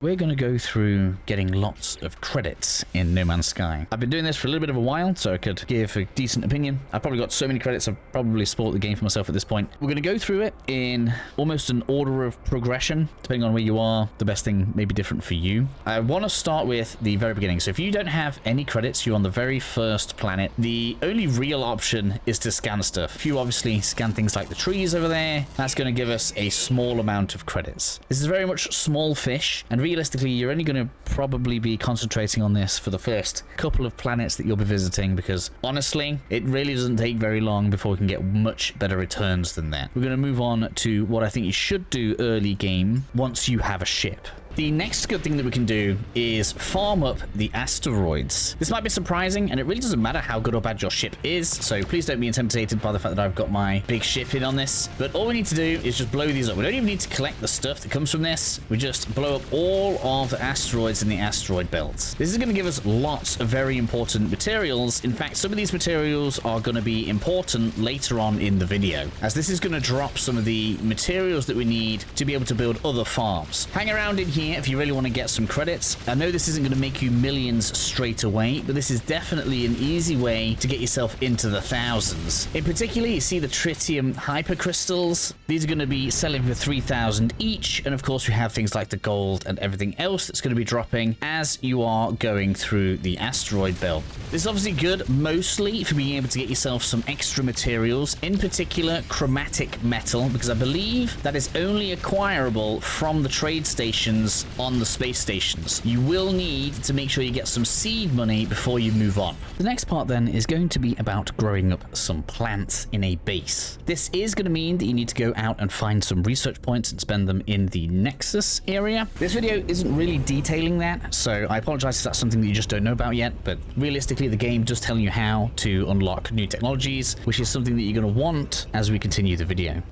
We're going to go through getting lots of credits in No Man's Sky. I've been doing this for a little bit of a while, so I could give a decent opinion. I've probably got so many credits, I've probably spoiled the game for myself at this point. We're going to go through it in almost an order of progression, depending on where you are. The best thing may be different for you. I want to start with the very beginning. So if you don't have any credits, you're on the very first planet. The only real option is to scan stuff. If you obviously scan things like the trees over there, that's going to give us a small amount of credits. This is very much small fish, and realistically, you're only going to probably be concentrating on this for the first couple of planets that you'll be visiting, because honestly, it really doesn't take very long before we can get much better returns than that. We're going to move on to what I think you should do early game once you have a ship. The next good thing that we can do is farm up the asteroids. This might be surprising, and it really doesn't matter how good or bad your ship is, so please don't be intimidated by the fact that I've got my big ship in on this. But all we need to do is just blow these up. We don't even need to collect the stuff that comes from this. We just blow up all of the asteroids in the asteroid belt. This is going to give us lots of very important materials. In fact, some of these materials are going to be important later on in the video, as this is going to drop some of the materials that we need to be able to build other farms. Hang around in here if you really want to get some credits. I know this isn't going to make you millions straight away, but this is definitely an easy way to get yourself into the thousands. In particular, you see the tritium hypercrystals. These are going to be selling for 3,000 each, and of course we have things like the gold and everything else that's going to be dropping as you are going through the asteroid belt. This is obviously good mostly for being able to get yourself some extra materials, in particular chromatic metal, because I believe that is only acquirable from the trade stations on the space stations. You will need to make sure you get some seed money before you move on. The next part then is going to be about growing up some plants in a base. This is going to mean that you need to go out and find some research points and spend them in the Nexus area. This video isn't really detailing that, so I apologize if that's something that you just don't know about yet, but realistically the game does tell you how to unlock new technologies, which is something that you're going to want as we continue the video.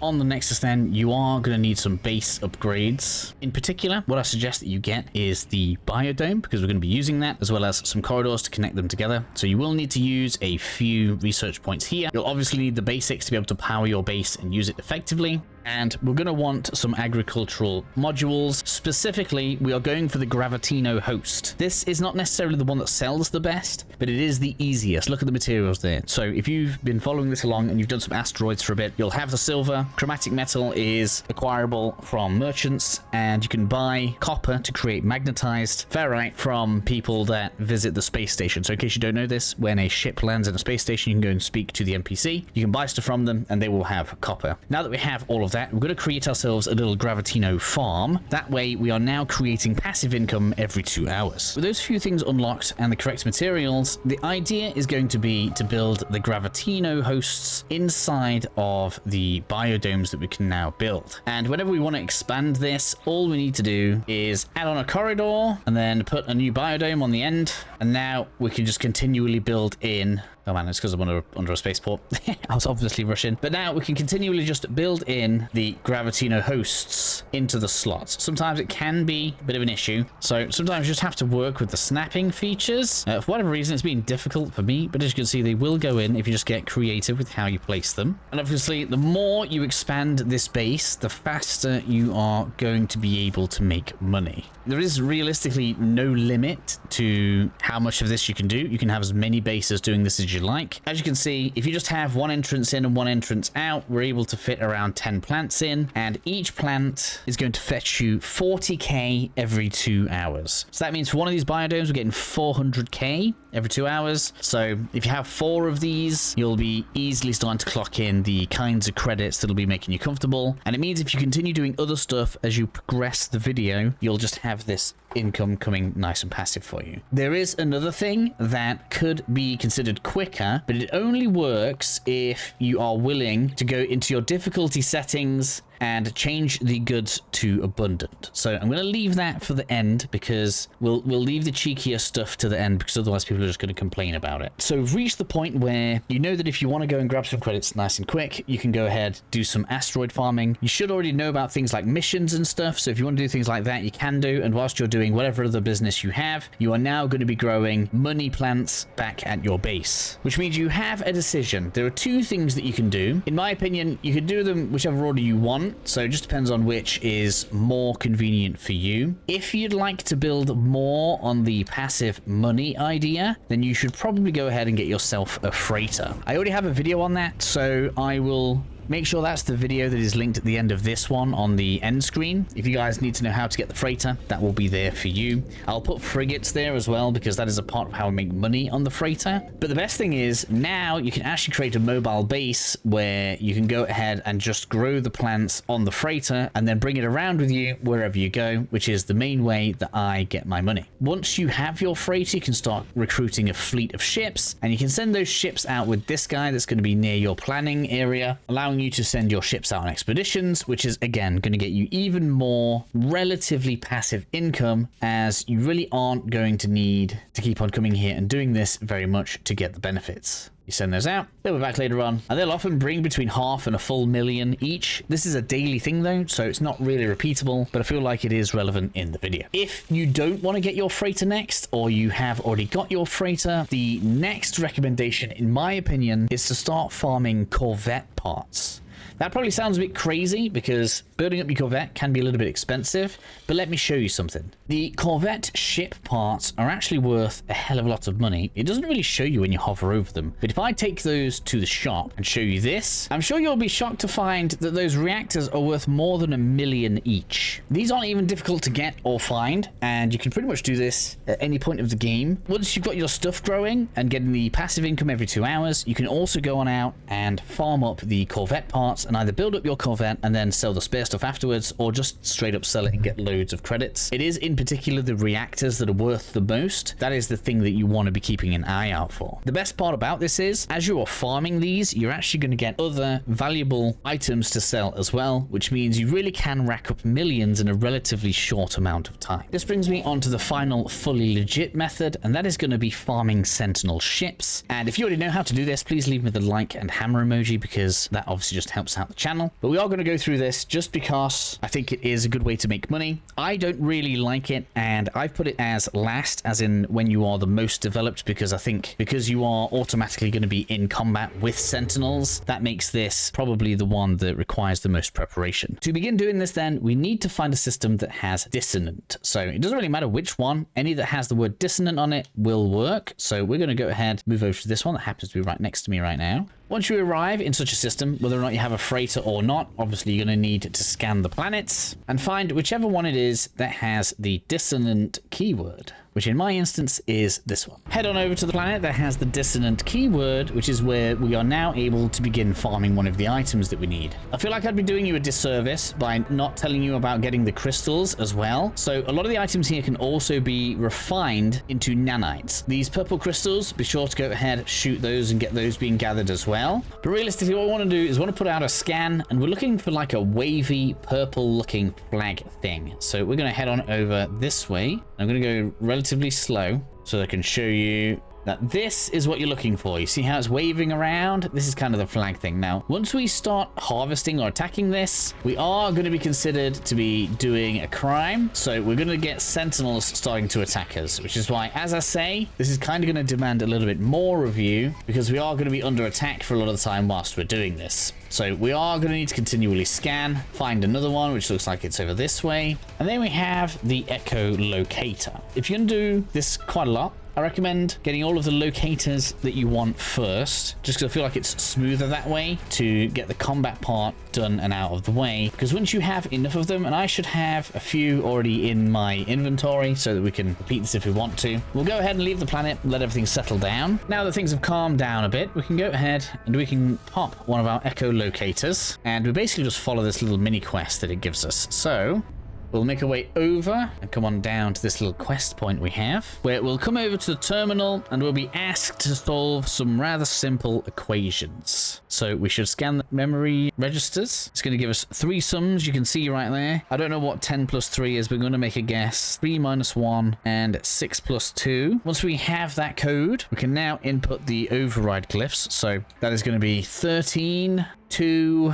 On the Nexus then, you are going to need some base upgrades. In particular, what I suggest that you get is the biodome, because we're going to be using that, as well as some corridors to connect them together. So you will need to use a few research points here. You'll obviously need the basics to be able to power your base and use it effectively. And we're going to want some agricultural modules. Specifically, we are going for the Gravitino host. This is not necessarily the one that sells the best, but it is the easiest. Look at the materials there. So if you've been following this along and you've done some asteroids for a bit, you'll have the silver. Chromatic metal is acquirable from merchants, and you can buy copper to create magnetized ferrite from people that visit the space station. So in case you don't know this, when a ship lands in a space station, you can go and speak to the NPC. You can buy stuff from them and they will have copper. Now that we have all of that, we're going to create ourselves a little Gravitino farm. That way we are now creating passive income every 2 hours. With those few things unlocked and the correct materials, the idea is going to be to build the Gravitino hosts inside of the biodomes that we can now build. And whenever we want to expand this, all we need to do is add on a corridor and then put a new biodome on the end. And now we can just continually build in. Oh man, it's because I'm under a spaceport. I was obviously rushing. But now we can continually just build in the Gravitino hosts into the slots. Sometimes it can be a bit of an issue. So sometimes you just have to work with the snapping features. For whatever reason, it's been difficult for me. But as you can see, they will go in if you just get creative with how you place them. And obviously, the more you expand this base, the faster you are going to be able to make money. There is realistically no limit to how much of this you can do. You can have as many bases doing this as you like. As you can see, if you just have one entrance in and one entrance out, we're able to fit around 10 plants in, and each plant is going to fetch you 40k every 2 hours. So that means for one of these biodomes, we're getting 400k every 2 hours. So if you have 4 of these, you'll be easily starting to clock in the kinds of credits that'll be making you comfortable. And it means if you continue doing other stuff as you progress the video, you'll just have this income coming nice and passive for you. There is another thing that could be considered quicker, but it only works if you are willing to go into your difficulty settings and change the goods to abundant. So I'm going to leave that for the end, because we'll leave the cheekier stuff to the end, because otherwise people are just going to complain about it. So we've reached the point where you know that if you want to go and grab some credits nice and quick, you can go ahead, do some asteroid farming. You should already know about things like missions and stuff. So if you want to do things like that, you can do. And whilst you're doing whatever other business you have, you are now going to be growing money plants back at your base, which means you have a decision. There are 2 things that you can do. In my opinion, you can do them whichever order you want. want. So it just depends on which is more convenient for you. If you'd like to build more on the passive money idea, then you should probably go ahead and get yourself a freighter. I already have a video on that, so I will make sure that's the video that is linked at the end of this one on the end screen. If you guys need to know how to get the freighter, that will be there for you. I'll put frigates there as well, because that is a part of how I make money on the freighter. But the best thing is now you can actually create a mobile base where you can go ahead and just grow the plants on the freighter and then bring it around with you wherever you go, which is the main way that I get my money. Once you have your freighter, you can start recruiting a fleet of ships, and you can send those ships out with this guy that's going to be near your planning area, allowing you to send your ships out on expeditions, which is again going to get you even more relatively passive income, as you really aren't going to need to keep on coming here and doing this very much to get the benefits. You send those out, they'll be back later on, and they'll often bring between half and a full million each. This is a daily thing though, so it's not really repeatable, but I feel like it is relevant in the video. If you don't want to get your freighter next, or you have already got your freighter, the next recommendation, in my opinion, is to start farming corvette parts. That probably sounds a bit crazy because building up your corvette can be a little bit expensive, but let me show you something. The corvette ship parts are actually worth a hell of a lot of money. It doesn't really show you when you hover over them, but if I take those to the shop and show you this, I'm sure you'll be shocked to find that those reactors are worth more than 1 million each. These aren't even difficult to get or find, and you can pretty much do this at any point of the game. Once you've got your stuff growing and getting the passive income every 2 hours, you can also go on out and farm up the corvette parts and either build up your corvette and then sell the spare stuff afterwards, or just straight up sell it and get loads of credits. It is in particular the reactors that are worth the most. That is the thing that you want to be keeping an eye out for. The best part about this is, as you are farming these, you're actually going to get other valuable items to sell as well, which means you really can rack up millions in a relatively short amount of time. This brings me on to the final fully legit method, and that is going to be farming sentinel ships. And if you already know how to do this, please leave me the like and hammer emoji, because that obviously just helps out the channel. But we are going to go through this just because I think it is a good way to make money. I don't really like it, and I've put it as last, as in when you are the most developed, because I think because you are automatically going to be in combat with sentinels, that makes this probably the one that requires the most preparation. To begin doing this then, we need to find a system that has dissonant. So it doesn't really matter which one, any that has the word dissonant on it will work. So we're going to go ahead, move over to this one that happens to be right next to me right now. Once you arrive in such a system, whether or not you have a freighter or not, obviously you're going to need to scan the planets and find whichever one it is that has the dissonant keyword, which in my instance is this one. Head on over to the planet that has the dissonant keyword, which is where we are now able to begin farming one of the items that we need. I feel like I'd be doing you a disservice by not telling you about getting the crystals as well. So a lot of the items here can also be refined into nanites. These purple crystals, be sure to go ahead, shoot those and get those being gathered as well. But realistically, what we want to do is we want to put out a scan, and we're looking for like a wavy purple looking flag thing. So we're going to head on over this way. I'm going to go relatively slow so I can show you that this is what you're looking for. You see how it's waving around? This is kind of the flag thing. Now, once we start harvesting or attacking this, we are going to be considered to be doing a crime. So we're going to get sentinels starting to attack us, which is why, as I say, this is kind of going to demand a little bit more of you, because we are going to be under attack for a lot of the time whilst we're doing this. So we are going to need to continually scan, find another one, which looks like it's over this way. And then we have the echolocator. If you're going to do this quite a lot, I recommend getting all of the locators that you want first, just because I feel like it's smoother that way to get the combat part done and out of the way. Because once you have enough of them, and I should have a few already in my inventory so that we can repeat this if we want to, we'll go ahead and leave the planet, let everything settle down. Now that things have calmed down a bit, we can go ahead and we can pop one of our echolocators, and we basically just follow this little mini quest that it gives us. So we'll make our way over and come on down to this little quest point we have, where we'll come over to the terminal and we'll be asked to solve some rather simple equations. So we should scan the memory registers. It's going to give us 3 sums, you can see right there. I don't know what 10 plus 3 is, but we're going to make a guess. 3 minus 1 and 6 plus 2. Once we have that code, we can now input the override glyphs. So that is going to be 13, 2,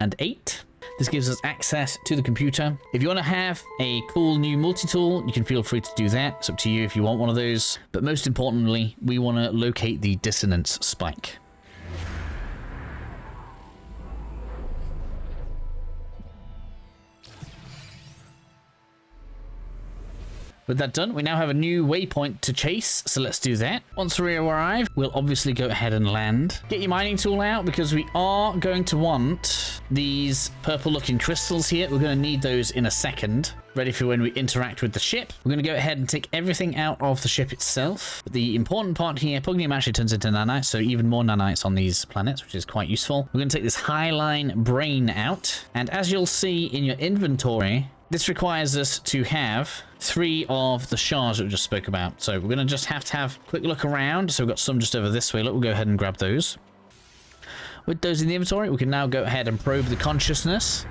and 8. This gives us access to the computer. If you want to have a cool new multi-tool, you can feel free to do that. It's up to you if you want one of those. But most importantly, we want to locate the dissonance spike. With that done, we now have a new waypoint to chase, so let's do that. Once we arrive, we'll obviously go ahead and land. Get your mining tool out because we are going to want these purple looking crystals here. We're going to need those in a second, ready for when we interact with the ship. We're going to go ahead and take everything out of the ship itself. But the important part here, Pugnium actually turns into nanites, so even more nanites on these planets, which is quite useful. We're going to take this Highline brain out, and as you'll see in your inventory, this requires us to have 3 of the shards that we just spoke about. So we're going to just have a quick look around. So we've got some just over this way. Look, we'll go ahead and grab those. With those in the inventory, we can now go ahead and probe the consciousness,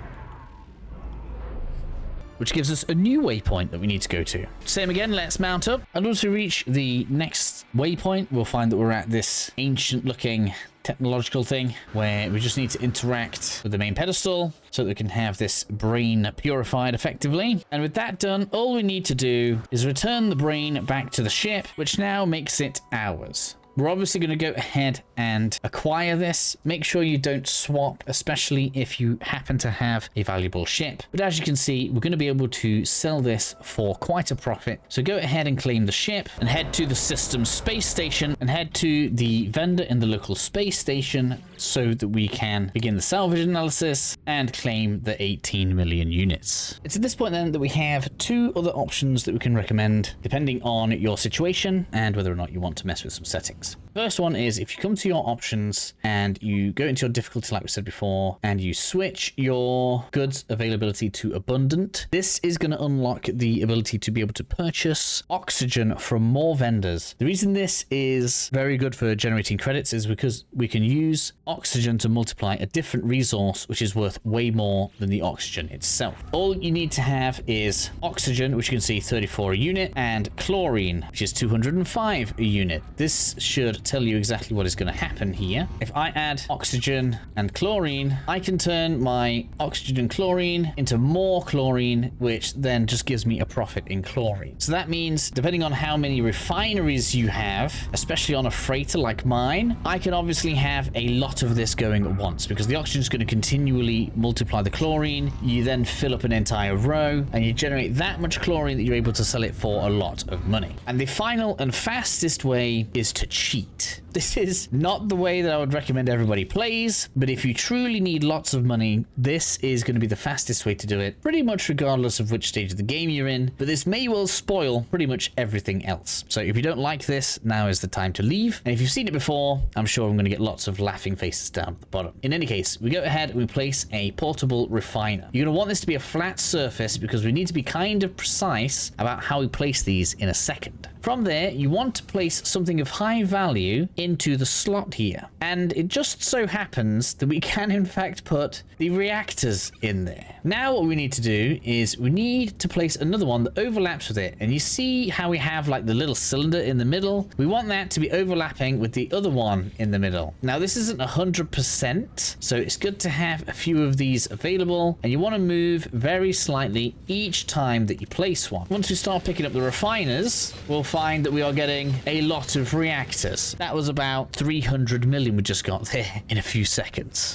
which gives us a new waypoint that we need to go to. Same again, let's mount up. And once we reach the next waypoint, we'll find that we're at this ancient looking technological thing where we just need to interact with the main pedestal so that we can have this brain purified effectively. And with that done, all we need to do is return the brain back to the ship, which now makes it ours. We're obviously going to go ahead and acquire this. Make sure you don't swap, especially if you happen to have a valuable ship. But as you can see, we're going to be able to sell this for quite a profit. So go ahead and claim the ship and head to the system space station and head to the vendor in the local space station so that we can begin the salvage analysis and claim the 18 million units. It's at this point then that we have 2 other options that we can recommend depending on your situation and whether or not you want to mess with some settings. First one is if you come to your options and you go into your difficulty like we said before and you switch your goods availability to abundant, this is going to unlock the ability to be able to purchase oxygen from more vendors. The reason this is very good for generating credits is because we can use oxygen to multiply a different resource which is worth way more than the oxygen itself. All you need to have is oxygen, which you can see 34 a unit, and chlorine, which is 205 a unit. This should tell you exactly what is going to happen here. If I add oxygen and chlorine, I can turn my oxygen and chlorine into more chlorine, which then just gives me a profit in chlorine. So that means depending on how many refineries you have, especially on a freighter like mine, I can obviously have a lot of this going at once because the oxygen is going to continually multiply the chlorine. You then fill up an entire row and you generate that much chlorine that you're able to sell it for a lot of money. And the final and fastest way is to cheat. This is not the way that I would recommend everybody plays, but if you truly need lots of money, this is going to be the fastest way to do it, pretty much regardless of which stage of the game you're in, but this may well spoil pretty much everything else. So if you don't like this, now is the time to leave. And if you've seen it before, I'm sure I'm going to get lots of laughing faces down at the bottom. In any case, we go ahead and we place a portable refiner. You're going to want this to be a flat surface because we need to be kind of precise about how we place these in a second. From there, you want to place something of high value into the slot here. And it just so happens that we can in fact put the reactors in there. Now what we need to do is we need to place another one that overlaps with it. And you see how we have like the little cylinder in the middle? We want that to be overlapping with the other one in the middle. Now this isn't 100%, so it's good to have a few of these available. And you want to move very slightly each time that you place one. Once we start picking up the refiners, we'll find that we are getting a lot of reactors. That was about 300 million we just got there in a few seconds.